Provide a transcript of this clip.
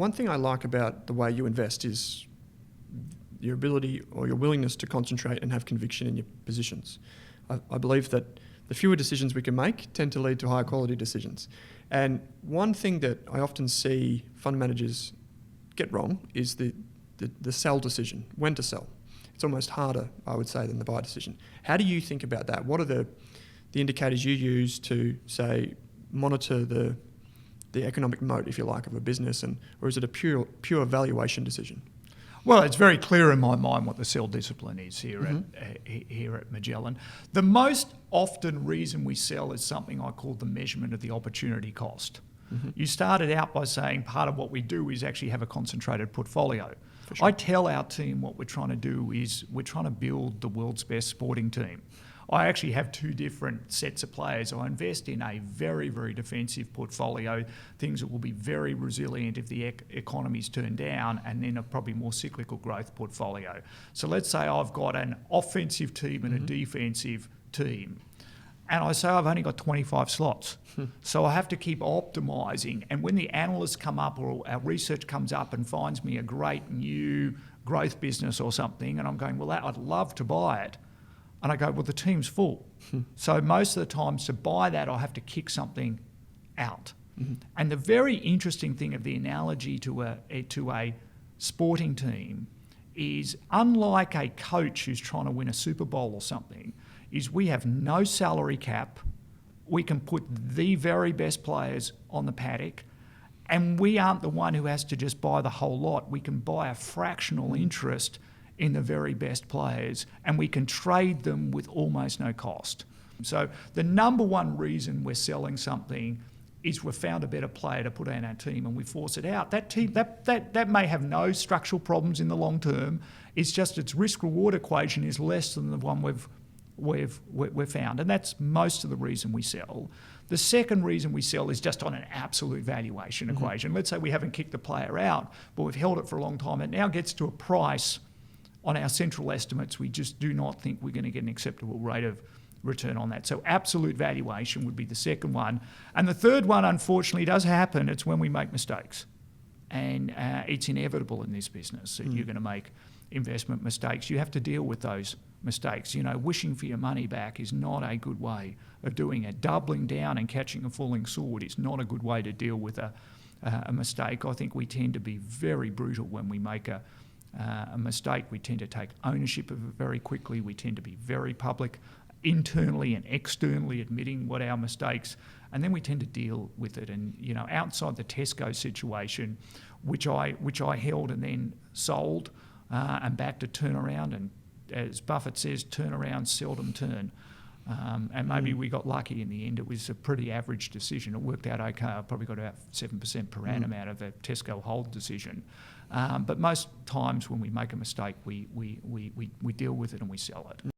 One thing I like about the way you invest is your ability or your willingness to concentrate and have conviction in your positions. I believe that the fewer decisions we can make tend to lead to higher quality decisions. And one thing that I often see fund managers get wrong is the sell decision, when to sell. It's almost harder, I would say, than the buy decision. How do you think about that? What are the indicators you use to, say, monitor the economic moat, if you like, of a business, or is it a pure valuation decision? Well, it's very clear in my mind what the sell discipline is here at Magellan. The most often reason we sell is something I call the measurement of the opportunity cost. Mm-hmm. You started out by saying part of what we do is actually have a concentrated portfolio. Sure. I tell our team what we're trying to do is we're trying to build the world's best sporting team. I actually have two different sets of players. I invest in a very, very defensive portfolio, things that will be very resilient if the economy's turned down, and then a probably more cyclical growth portfolio. So let's say I've got an offensive team and a defensive team. And I say I've only got 25 slots. So I have to keep optimising. And when the analysts come up or our research comes up and finds me a great new growth business or something, and I'm going, well, I'd love to buy it. And I go, well, the team's full. So most of the times to buy that, I have to kick something out. Mm-hmm. And the very interesting thing of the analogy to a sporting team is, unlike a coach who's trying to win a Super Bowl or something, is we have no salary cap. We can put the very best players on the paddock, and we aren't the one who has to just buy the whole lot. We can buy a fractional interest in the very best players, and we can trade them with almost no cost. So the number one reason we're selling something is we've found a better player to put in our team and we force it out. That team that may have no structural problems in the long term. It's just its risk-reward equation is less than the one we've found, and that's most of the reason we sell. The second reason we sell is just on an absolute valuation equation. Let's say we haven't kicked the player out, but we've held it for a long time. It now gets to a price on our central estimates, we just do not think we're going to get an acceptable rate of return on that. So absolute valuation would be the second one. And the third one, unfortunately, does happen. It's when we make mistakes. And it's inevitable in this business that you're going to make investment mistakes. You have to deal with those mistakes. You know, wishing for your money back is not a good way of doing it. Doubling down and catching a falling sword is not a good way to deal with a mistake. I think we tend to be very brutal when we make a mistake. We tend to take ownership of it very quickly. We tend to be very public, internally and externally admitting what our mistakes, and then we tend to deal with it. And you know, outside the Tesco situation, which I held and then sold, and back to turnaround, and as Buffett says, turnarounds seldom turn. And maybe we got lucky in the end. It was a pretty average decision. It worked out okay. I probably got about 7% per annum out of the Tesco hold decision. But most times when we make a mistake, we deal with it and we sell it.